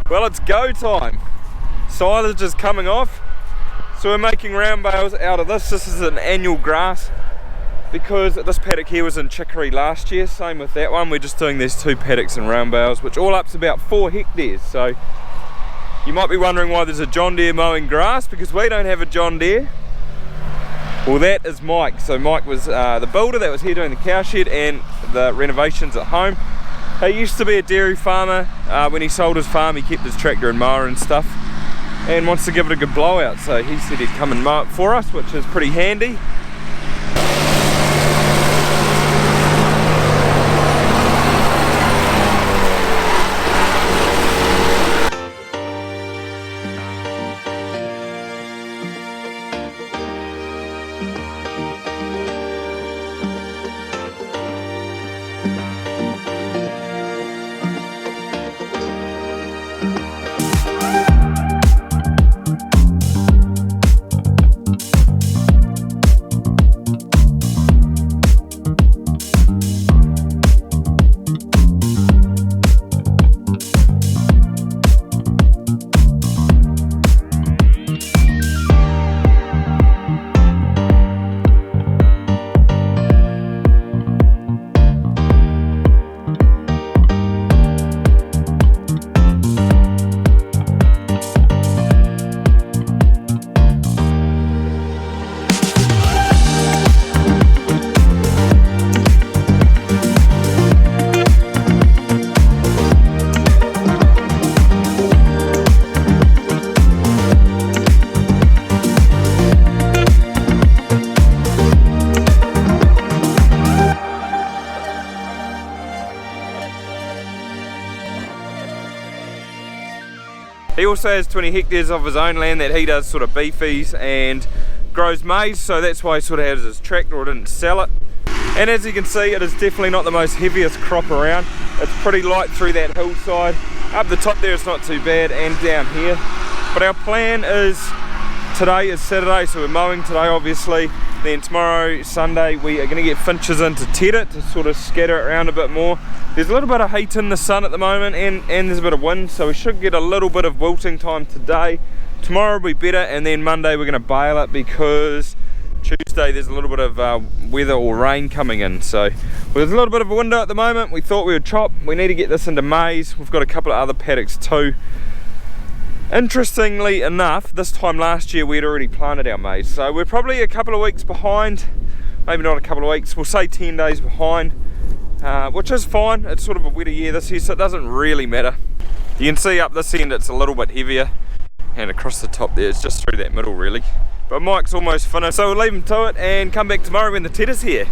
Well, it's go time. Silage is coming off, so we're making round bales out of this. This is an annual grass because this paddock here was in chicory last year. Same with that one. We're just doing these 2 paddocks in round bales, which all up's about 4 hectares. So you might be wondering why there's a John Deere mowing grass, because we don't have a John Deere. Well, that is Mike. So Mike was the builder that was here doing the cow shed and the renovations at home. He used to be a dairy farmer. When he sold his farm, he kept his tractor and mower and stuff, and wants to give it a good blowout. So he said he'd come and mow it for us, which is pretty handy. He also has 20 hectares of his own land that he does sort of beefies and grows maize, so that's why he sort of has his tractor or didn't sell it. And as you can see, it is definitely not the most heaviest crop around. It's pretty light through that hillside. Up the top there it's not too bad, and down here. But our plan is, today is Saturday, so we're mowing today obviously. Then tomorrow, Sunday, we are going to get finches in to ted it, to sort of scatter it around a bit more. There's a little bit of heat in the sun at the moment, and there's a bit of wind, so we should get a little bit of wilting time today. Tomorrow will be better, and then Monday we're going to bale it because Tuesday there's a little bit of weather or rain coming in. So there's a little bit of a window at the moment. We thought we would chop. We need to get this into maize. We've got a couple of other paddocks too. Interestingly enough, this time last year we had already planted our maize, so we're probably a couple of weeks behind. Maybe not a couple of weeks, we'll say 10 days behind, which is fine. It's sort of a wetter year this year, so it doesn't really matter. You can see up this end it's a little bit heavier, and across the top there it's just through that middle really. But Mike's almost finished, so we'll leave him to it and come back tomorrow when the tedder's here.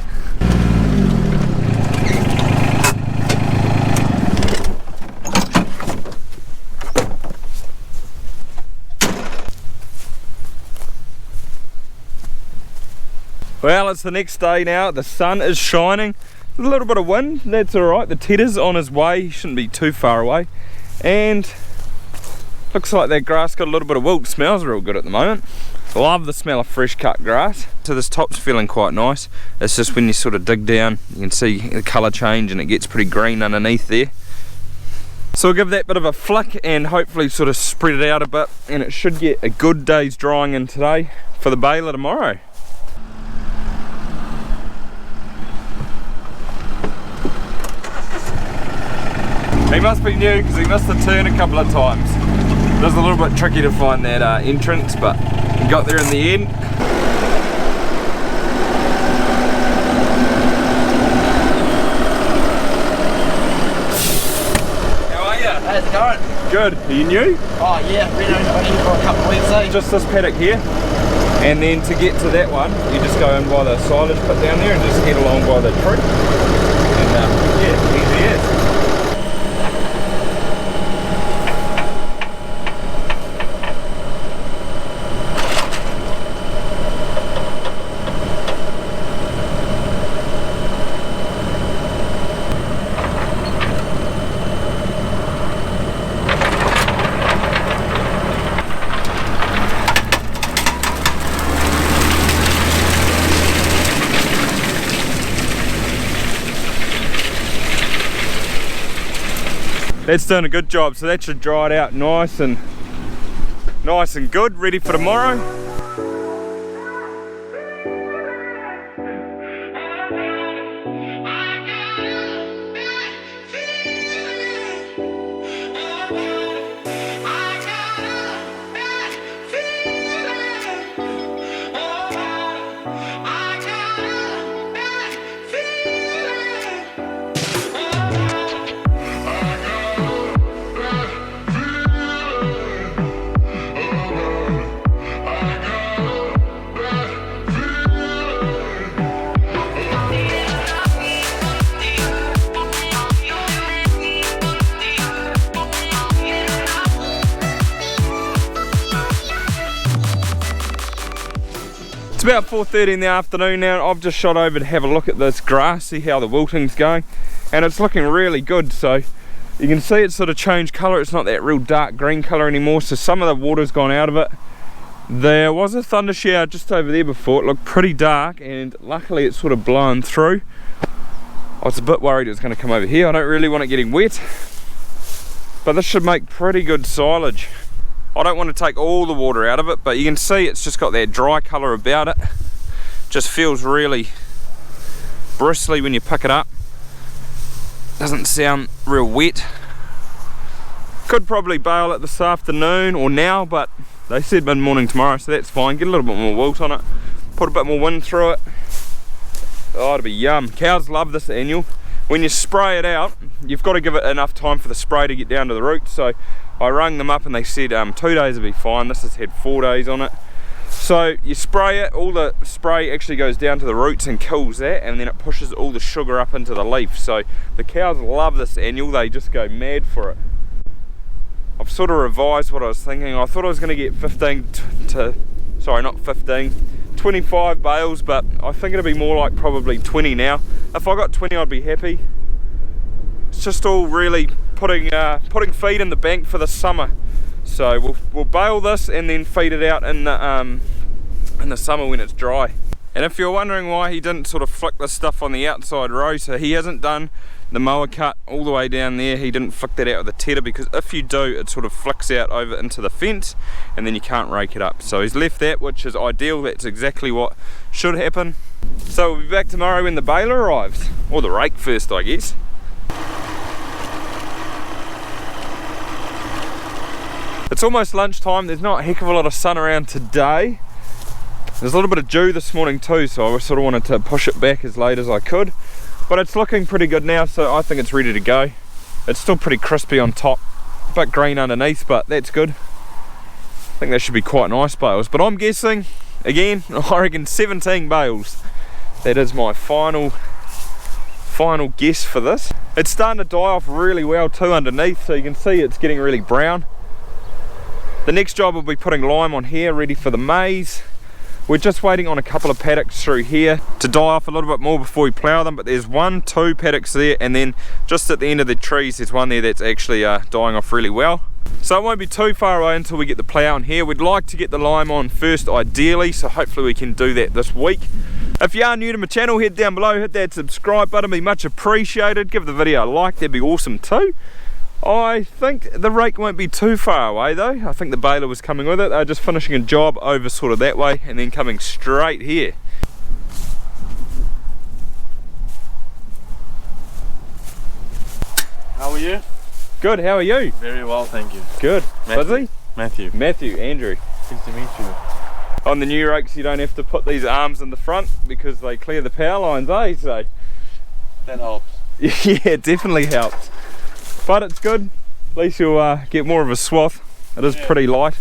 Well, it's the next day now, the sun is shining, a little bit of wind, that's alright, the tedder's on his way, he shouldn't be too far away, and looks like that grass got a little bit of wilt, smells real good at the moment. Love the smell of fresh cut grass. So this top's feeling quite nice, it's just when you sort of dig down, you can see the colour change and it gets pretty green underneath there. So we'll give that bit of a flick and hopefully sort of spread it out a bit, and it should get a good day's drying in today for the baler tomorrow. He must be new because he missed the turn a couple of times. It was a little bit tricky to find that entrance, but he got there in the end. How are you? How's it going? Good. Are you new? Oh yeah, been here for a couple of weeks, eh? Just this paddock here. And then to get to that one, you just go in by the silage pit down there and just head along by the tree. And yeah, easy as. That's doing a good job, so that should dry it out nice and good, ready for tomorrow. It's about 4:30 in the afternoon now. I've just shot over to have a look at this grass, see how the wilting's going, and it's looking really good. So you can see it's sort of changed colour. It's not that real dark green colour anymore, so some of the water's gone out of it. There was a thunder shower just over there before. It looked pretty dark, and luckily it's sort of blown through. I was a bit worried it was going to come over here. I don't really want it getting wet, but this should make pretty good silage. I don't want to take all the water out of it, but you can see it's just got that dry colour about it. Just feels really bristly when you pick it up. Doesn't sound real wet. Could probably bale it this afternoon or now, but they said mid-morning tomorrow, so that's fine. Get a little bit more wilt on it, put a bit more wind through it. Oh, it'll be yum. Cows love this annual. When you spray it out, you've got to give it enough time for the spray to get down to the roots. So I rang them up and they said 2 days will be fine. This has had 4 days on it. So you spray it, all the spray actually goes down to the roots and kills that, and then it pushes all the sugar up into the leaf. So the cows love this annual, they just go mad for it. I've sort of revised what I was thinking. I thought I was going to get 25 bales, but I think it'll be more like probably 20 now. If I got 20 I'd be happy. It's just all really putting feed in the bank for the summer. So we'll bale this and then feed it out in the summer when it's dry. And if you're wondering why he didn't sort of flick this stuff on the outside row, so he hasn't done the mower cut all the way down there. He didn't flick that out with a tedder, because if you do, it sort of flicks out over into the fence and then you can't rake it up. So he's left that, which is ideal. That's exactly what should happen. So we'll be back tomorrow when the baler arrives, or the rake first, I guess. It's almost lunchtime. There's not a heck of a lot of sun around today. There's a little bit of dew this morning too, so I sort of wanted to push it back as late as I could. But it's looking pretty good now, so I think it's ready to go. It's still pretty crispy on top, a bit green underneath, but that's good. I think that should be quite nice bales. But I'm guessing, again, I reckon 17 bales. That is my final guess for this. It's starting to die off really well too underneath, so you can see it's getting really brown. The next job will be putting lime on here, ready for the maize. We're just waiting on a couple of paddocks through here to die off a little bit more before we plough them, but there's 2 paddocks there, and then just at the end of the trees there's one there that's actually dying off really well. So it won't be too far away until we get the plough on here. We'd like to get the lime on first ideally, so hopefully we can do that this week. If you are new to my channel, head down below, hit that subscribe button, be much appreciated. Give the video a like, that'd be awesome too. I think the rake won't be too far away though. I think the baler was coming with it. They're just finishing a job over sort of that way and then coming straight here. How are you? Good, how are you? Very well, thank you. Good. Busy? Matthew. Matthew, Andrew. Nice to meet you. On the new rakes you don't have to put these arms in the front because they clear the power lines, eh? So that helps. Yeah, it definitely helps. But it's good. At least you'll get more of a swath. It is pretty light.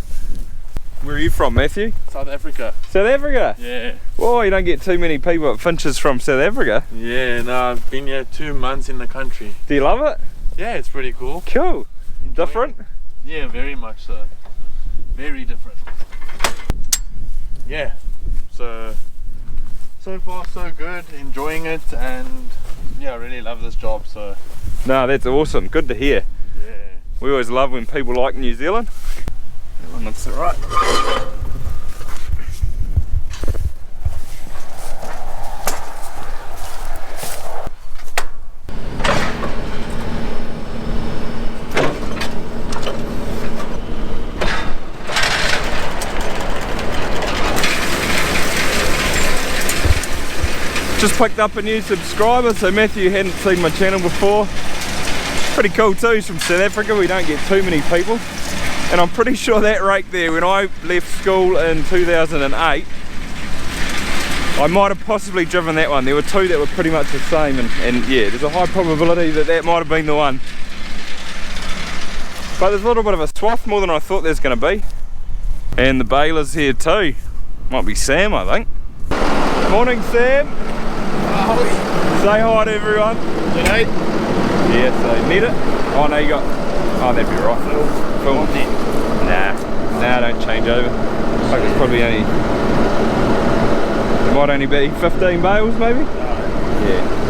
Where are you from, Matthew? South Africa. South Africa? Yeah. Whoa, you don't get too many people at Finches from South Africa. Yeah, no, I've been here 2 months in the country. Do you love it? Yeah, it's pretty cool. Cool. Different? Yeah, very much so. Very different. Yeah. So far so good. Enjoying it, and yeah, I really love this job. So. No, that's awesome. Good to hear. Yeah. We always love when people like New Zealand. That one looks alright. Just picked up a new subscriber, so Matthew hadn't seen my channel before. Pretty cool too, he's from South Africa, we don't get too many people. And I'm pretty sure that rake there, when I left school in 2008, I might have possibly driven that one. There were two that were pretty much the same, and yeah, there's a high probability that that might have been the one. But there's a little bit of a swath, more than I thought there's going to be. And the Bale is here too. Might be Sam, I think. Morning, Sam. Say hi to everyone. G'day. Yeah, so need it? Oh no, you got, oh that'd be right. Full. Nah, don't change over. I think it's probably only, it might only be 15 bales maybe? Yeah.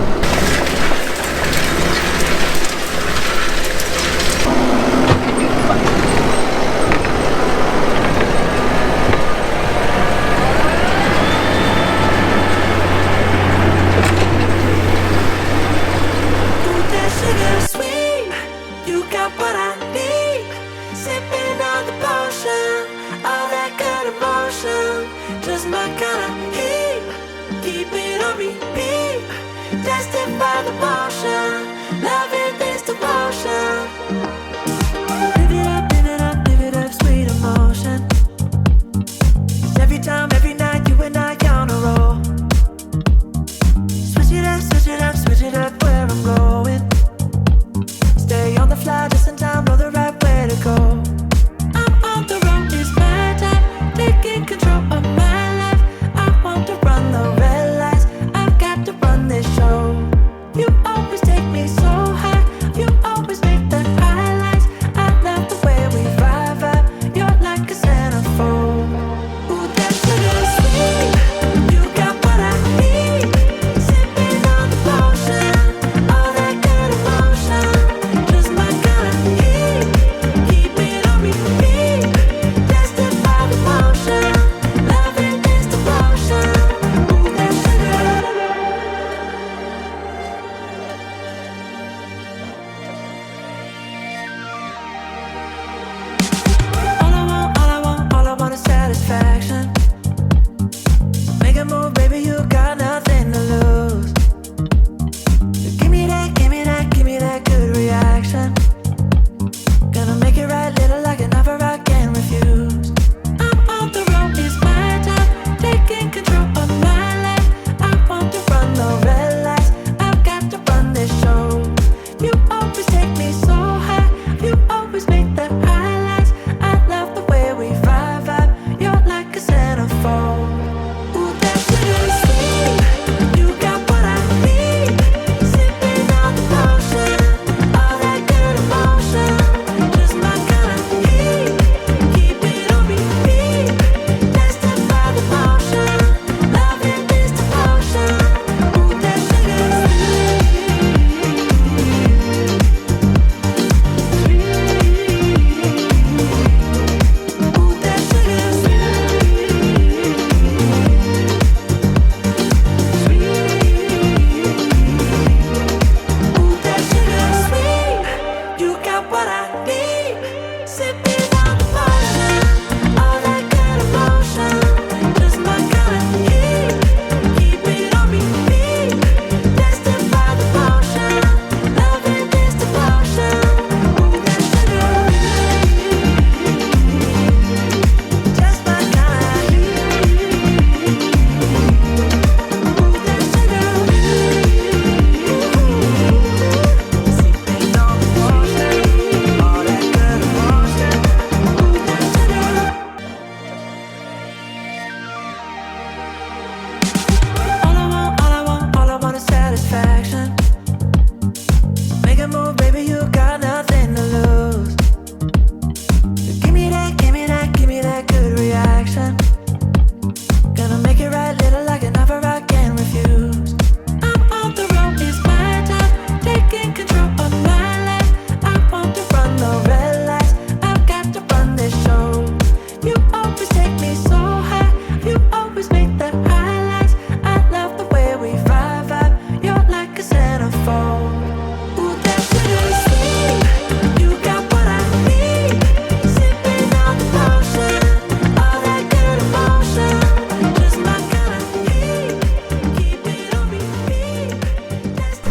You always take me so high.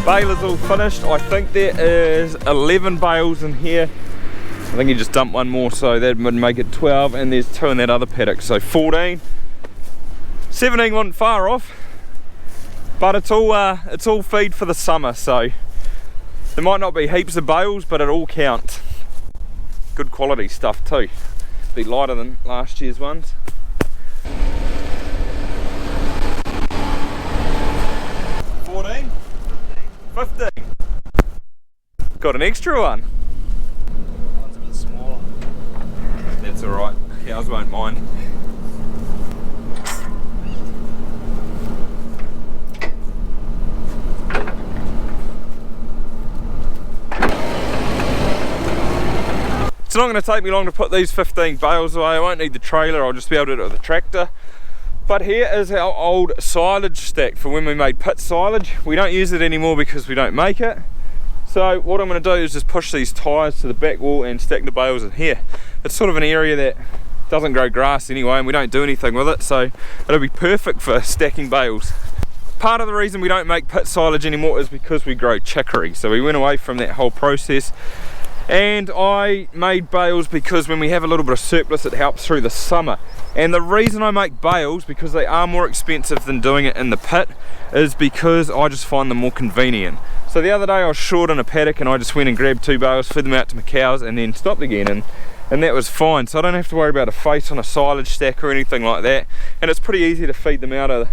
Bale is all finished. I think there is 11 bales in here. I think he just dumped one more, so that would make it 12, and there's 2 in that other paddock, so 14. 17 wasn't far off, but it's all feed for the summer, so there might not be heaps of bales, but it all counts. Good quality stuff too. A bit lighter than last year's ones. 14? 15. Got an extra one. One's a bit smaller. That's alright, ours won't mind. It's not going to take me long to put these 15 bales away. I won't need the trailer, I'll just be able to do it with the tractor. But here is our old silage stack for when we made pit silage. We don't use it anymore because we don't make it. So what I'm going to do is just push these tyres to the back wall and stack the bales in here. It's sort of an area that doesn't grow grass anyway, and we don't do anything with it, so it'll be perfect for stacking bales. Part of the reason we don't make pit silage anymore is because we grow chicory. So we went away from that whole process. And I made bales because when we have a little bit of surplus, it helps through the summer. And the reason I make bales, because they are more expensive than doing it in the pit, is because I just find them more convenient. So the other day I was short in a paddock and I just went and grabbed 2 bales, fed them out to my cows, and then stopped again, and that was fine. So I don't have to worry about a face on a silage stack or anything like that. And it's pretty easy to feed them out of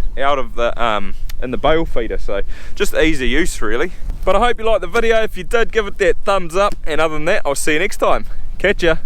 the in the bale feeder, so just easy use really. But I hope you liked the video. If you did, give it that thumbs up, and other than that, I'll see you next time. Catch ya.